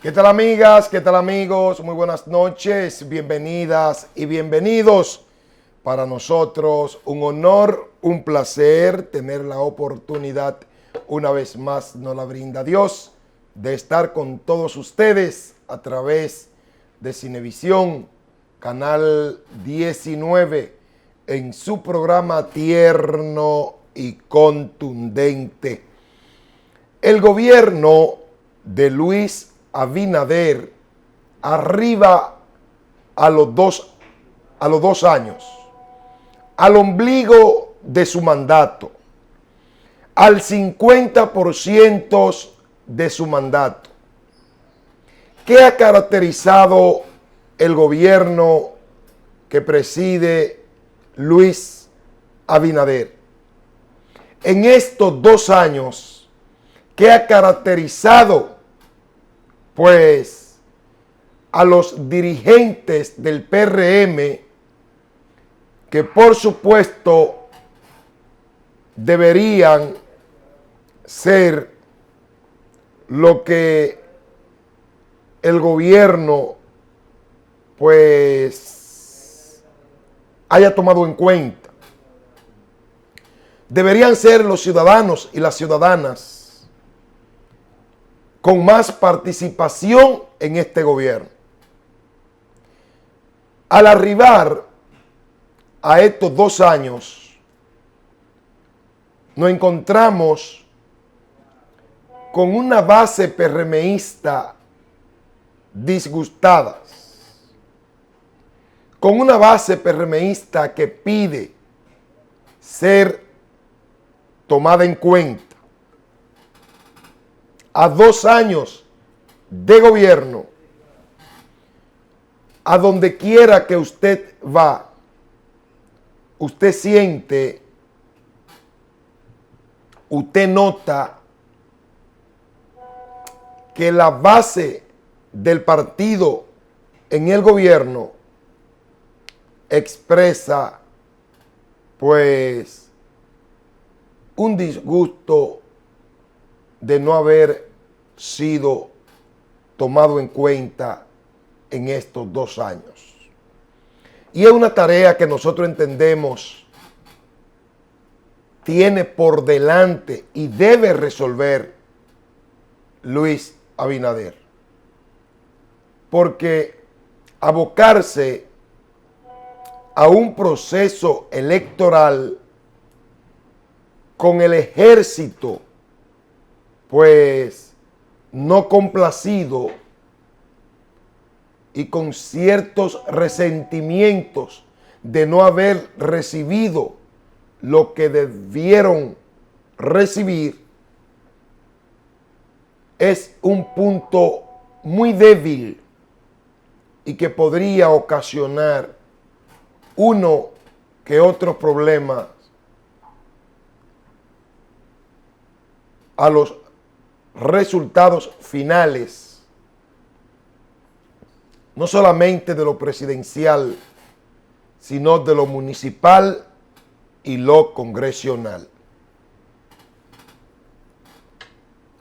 ¿Qué tal amigas? ¿Qué tal amigos? Muy buenas noches, bienvenidas y bienvenidos. Para nosotros un honor, un placer tener la oportunidad, una vez más nos la brinda Dios, de estar con todos ustedes a través de Cinevisión, Canal 19, en su programa Tierno y Contundente. El gobierno de Luis Abinader arriba a los dos años, al ombligo de su mandato, al 50% de su mandato. ¿Qué ha caracterizado el gobierno que preside Luis Abinader? En estos 2 años, ¿qué ha caracterizado pues a los dirigentes del PRM, que por supuesto deberían ser lo que el gobierno pues haya tomado en cuenta? Deberían ser los ciudadanos y las ciudadanas con más participación en este gobierno. Al arribar a estos 2 años, nos encontramos con una base PRMista disgustada, con una base PRMista que pide ser tomada en cuenta. A 2 años de gobierno, a donde quiera que usted va, usted siente, usted nota que la base del partido en el gobierno expresa pues un disgusto de no haber sido tomado en cuenta en estos 2 años. Y es una tarea que nosotros entendemos tiene por delante y debe resolver Luis Abinader. Porque abocarse a un proceso electoral con el ejército pues no complacido y con ciertos resentimientos de no haber recibido lo que debieron recibir, es un punto muy débil y que podría ocasionar uno que otro problema a los resultados finales, no solamente de lo presidencial, sino de lo municipal y lo congresional.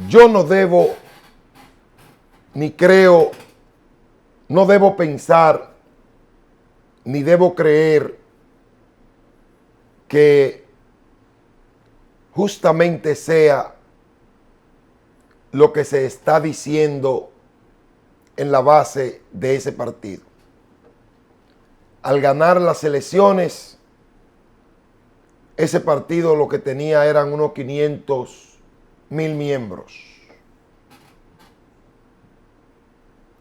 Yo no debo, ni creo, no debo pensar, ni debo creer que justamente sea lo que se está diciendo en la base de ese partido. Al ganar las elecciones, ese partido lo que tenía eran unos 500,000 miembros.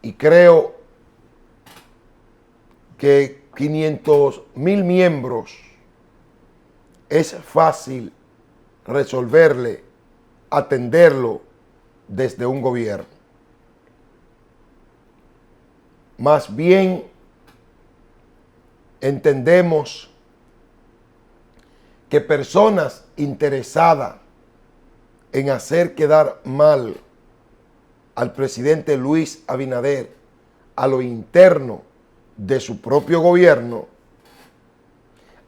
Y creo que 500,000 miembros es fácil resolverle, atenderlo desde un gobierno. Más bien entendemos que personas interesadas en hacer quedar mal al presidente Luis Abinader a lo interno de su propio gobierno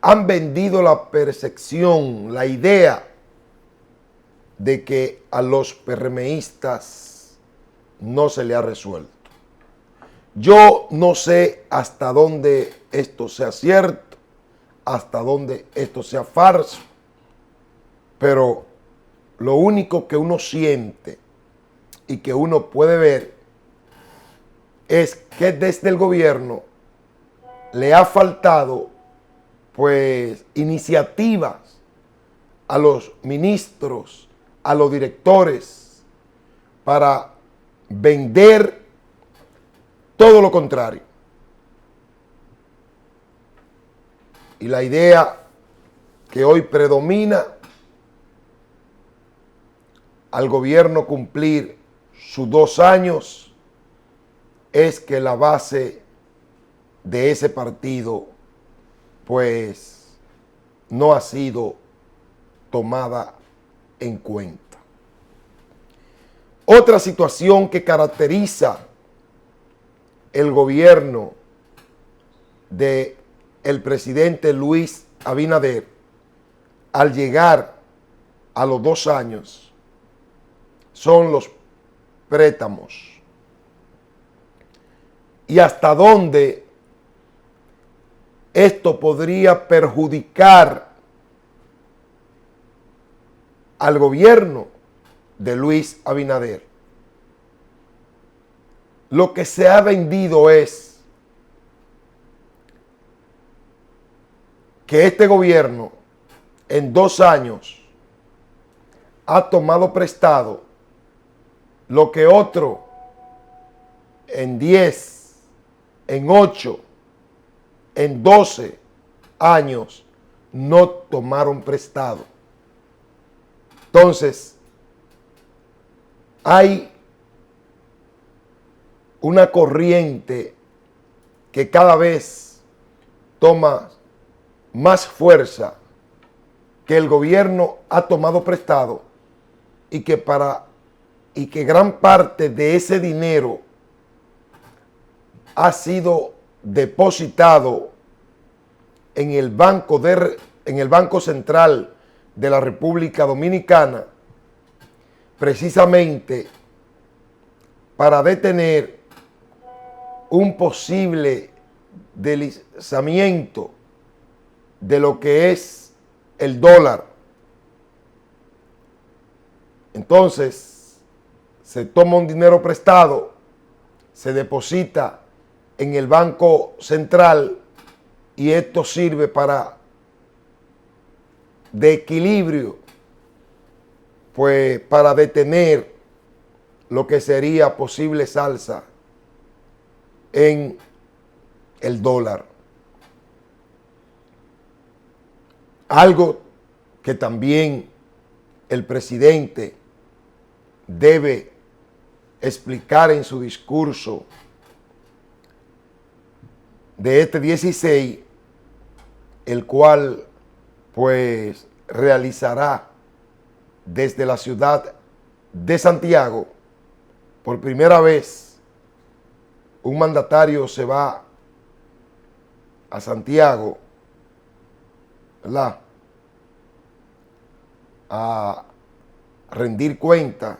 han vendido la percepción, la idea de que a los PRMistas no se le ha resuelto. Yo no sé hasta dónde esto sea cierto, hasta dónde esto sea falso, pero lo único que uno siente y que uno puede ver es que desde el gobierno le ha faltado pues iniciativas a los ministros, a los directores, para vender todo lo contrario. Y la idea que hoy predomina al gobierno cumplir sus 2 años es que la base de ese partido pues no ha sido tomada en cuenta. Otra situación que caracteriza el gobierno de el presidente Luis Abinader al llegar a los 2 años son los préstamos. Y hasta dónde esto podría perjudicar al gobierno de Luis Abinader. Lo que se ha vendido es que este gobierno en 2 años ha tomado prestado lo que otro en 10, en 8, en 12 años no tomaron prestado. Entonces, hay una corriente que cada vez toma más fuerza, que el gobierno ha tomado prestado y que gran parte de ese dinero ha sido depositado en el Banco Central de la República Dominicana, precisamente para detener un posible deslizamiento de lo que es el dólar. Entonces, se toma un dinero prestado, se deposita en el Banco Central y esto sirve de equilibrio, pues para detener lo que sería posible alza en el dólar. Algo que también el presidente debe explicar en su discurso de este 16, el cual pues realizará desde la ciudad de Santiago. Por primera vez un mandatario se va a Santiago, ¿verdad?, a rendir cuenta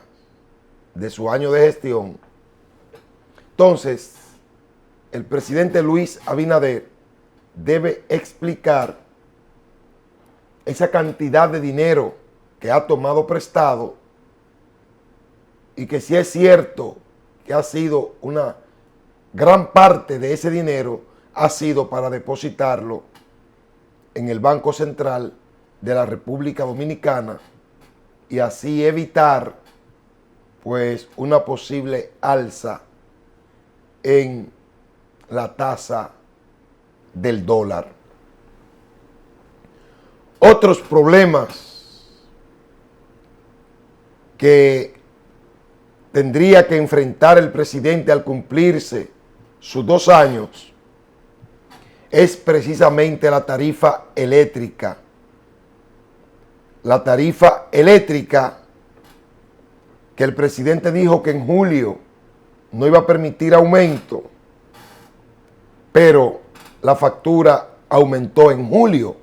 de su año de gestión. Entonces, el presidente Luis Abinader debe explicar esa cantidad de dinero que ha tomado prestado y que si es cierto que ha sido una gran parte de ese dinero ha sido para depositarlo en el Banco Central de la República Dominicana y así evitar pues una posible alza en la tasa del dólar. Otros problemas que tendría que enfrentar el presidente al cumplirse sus 2 años es precisamente la tarifa eléctrica. La tarifa eléctrica que el presidente dijo que en julio no iba a permitir aumento, pero la factura aumentó en julio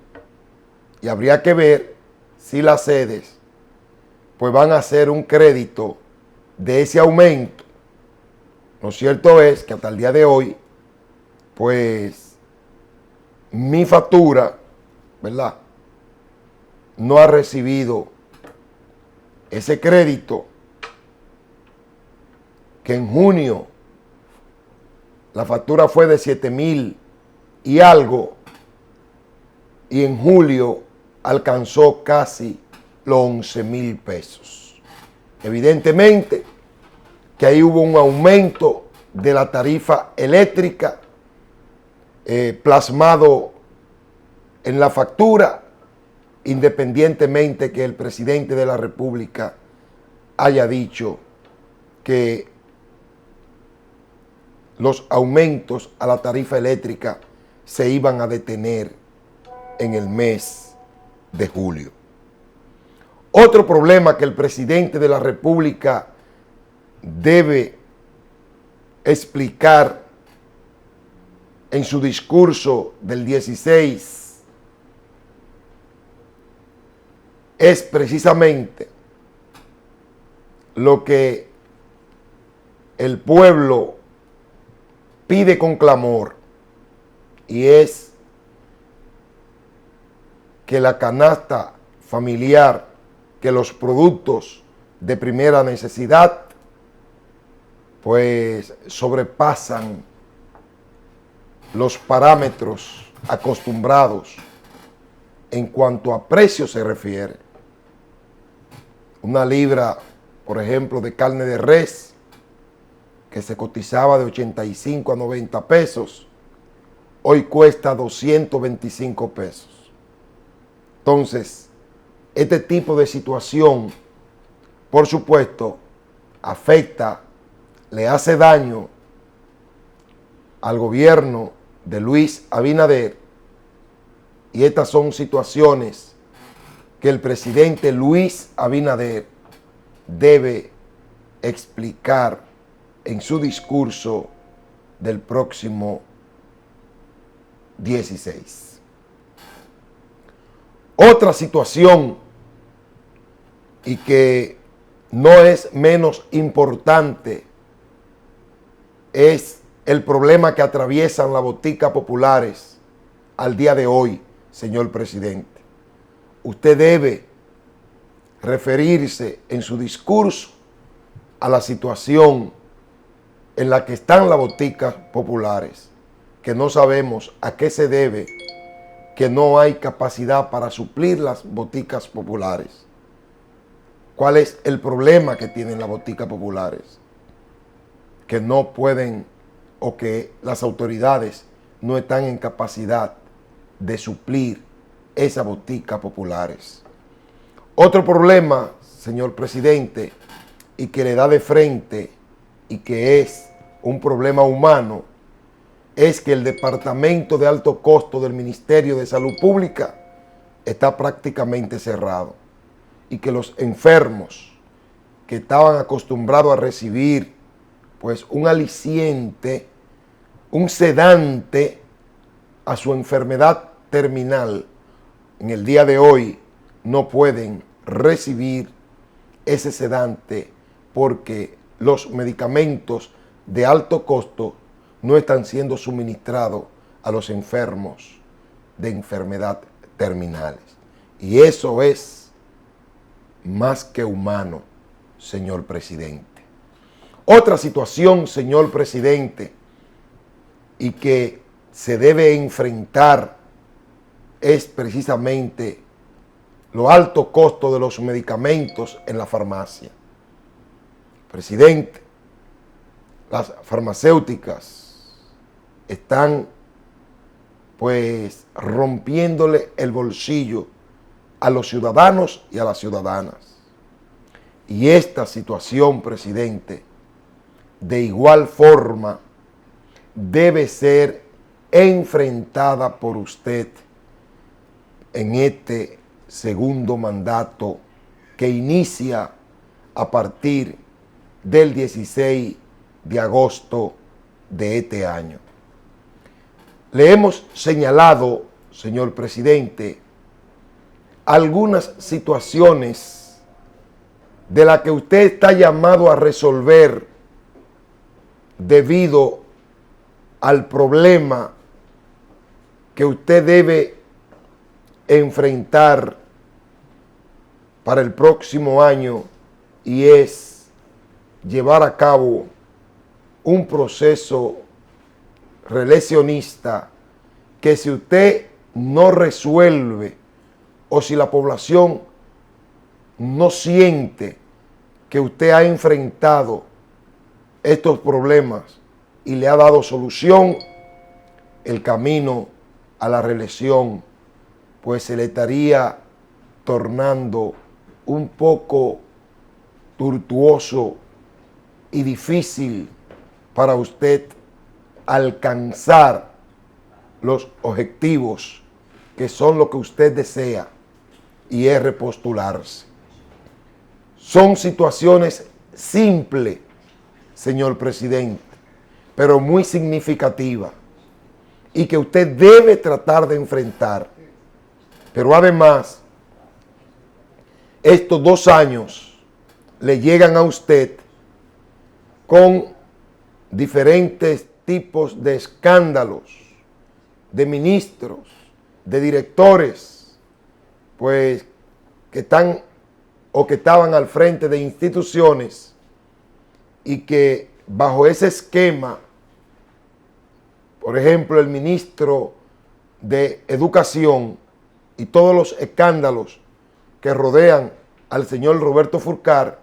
y habría que ver si las sedes pues van a hacer un crédito de ese aumento Lo cierto es que hasta el día de hoy, pues, mi factura, ¿verdad?, no ha recibido ese crédito que en junio la factura fue de 7,000 y algo, y en julio alcanzó casi los 11,000 pesos. Evidentemente que ahí hubo un aumento de la tarifa eléctrica plasmado en la factura, independientemente que el presidente de la República haya dicho que los aumentos a la tarifa eléctrica se iban a detener en el mes de julio. Otro problema que el presidente de la República debe explicar en su discurso del 16 es precisamente lo que el pueblo pide con clamor, y es que la canasta familiar, que los productos de primera necesidad, pues sobrepasan los parámetros acostumbrados en cuanto a precio se refiere. Una libra, por ejemplo, de carne de res, que se cotizaba de 85 a 90 pesos, hoy cuesta 225 pesos. Entonces, este tipo de situación, por supuesto, afecta, le hace daño al gobierno de Luis Abinader, y estas son situaciones que el presidente Luis Abinader debe explicar en su discurso del próximo 16. Otra situación, y que no es menos importante, es el problema que atraviesan las boticas populares al día de hoy, señor presidente. Usted debe referirse en su discurso a la situación en la que están las boticas populares, que no sabemos a qué se debe que no hay capacidad para suplir las boticas populares. ¿Cuál es el problema que tienen las boticas populares? Que no pueden, o que las autoridades no están en capacidad de suplir esas boticas populares. Otro problema, señor presidente, y que le da de frente, y que es un problema humano, es que el Departamento de Alto Costo del Ministerio de Salud Pública está prácticamente cerrado, y que los enfermos que estaban acostumbrados a recibir pues un aliciente, un sedante a su enfermedad terminal, en el día de hoy no pueden recibir ese sedante porque los medicamentos de alto costo no están siendo suministrados a los enfermos de enfermedad terminales. Y eso es más que humano, señor presidente. Otra situación, señor presidente, y que se debe enfrentar es precisamente lo alto costo de los medicamentos en la farmacia. Presidente, las farmacéuticas están pues rompiéndole el bolsillo a los ciudadanos y a las ciudadanas. Y esta situación, presidente, de igual forma debe ser enfrentada por usted en este segundo mandato que inicia a partir del 16 de agosto de este año. Le hemos señalado, señor presidente, algunas situaciones de las que usted está llamado a resolver debido al problema que usted debe enfrentar para el próximo año, y es llevar a cabo un proceso reeleccionista que, si usted no resuelve o si la población no siente que usted ha enfrentado estos problemas y le ha dado solución, el camino a la reelección pues se le estaría tornando un poco tortuoso y difícil para usted alcanzar los objetivos que son lo que usted desea, y es repostularse. Son situaciones simples, señor presidente, pero muy significativas, y que usted debe tratar de enfrentar. Pero además, estos 2 años le llegan a usted con diferentes tipos de escándalos, de ministros, de directores, pues que están o que estaban al frente de instituciones, y que bajo ese esquema, por ejemplo, el ministro de Educación y todos los escándalos que rodean al señor Roberto Furcar,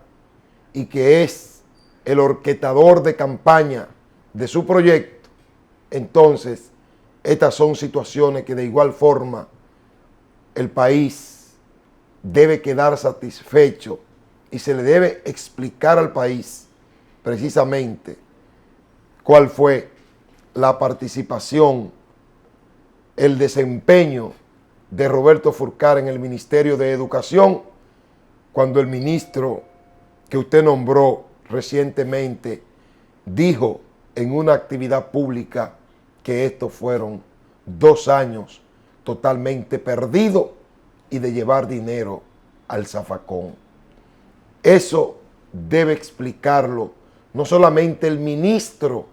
y que es el orquestador de campaña de su proyecto, entonces estas son situaciones que de igual forma el país debe quedar satisfecho, y se le debe explicar al país precisamente cuál fue la participación, el desempeño de Roberto Furcar en el Ministerio de Educación, cuando el ministro que usted nombró recientemente dijo en una actividad pública que estos fueron 2 años totalmente perdidos y de llevar dinero al zafacón. Eso debe explicarlo no solamente el ministro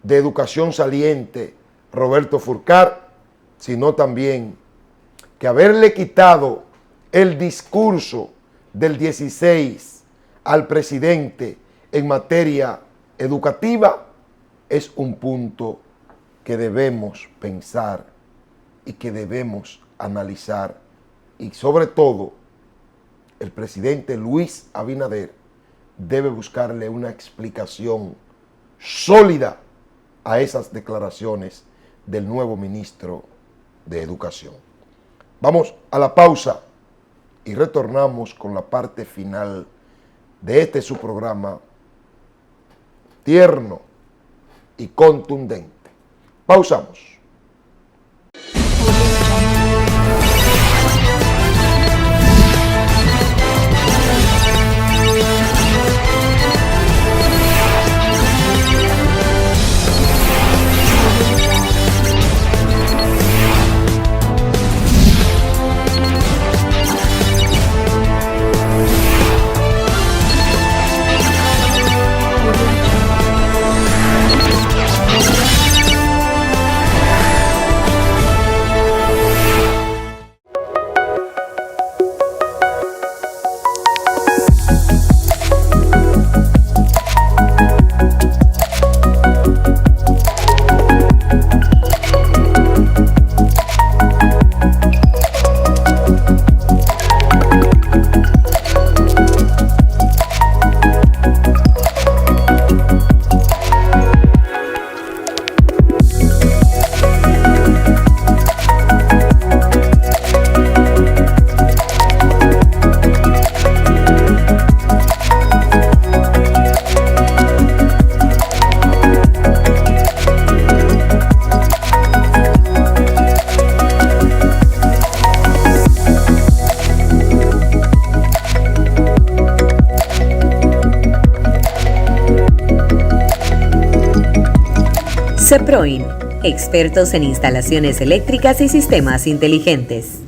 de Educación saliente, Roberto Furcar, sino también que haberle quitado el discurso del 16 al presidente en materia educativa es un punto que debemos pensar y que debemos analizar, y sobre todo el presidente Luis Abinader debe buscarle una explicación sólida a esas declaraciones del nuevo ministro de Educación. Vamos a la pausa y retornamos con la parte final de este su programa tierno y contundente. Pausamos. CEPROIN, expertos en instalaciones eléctricas y sistemas inteligentes.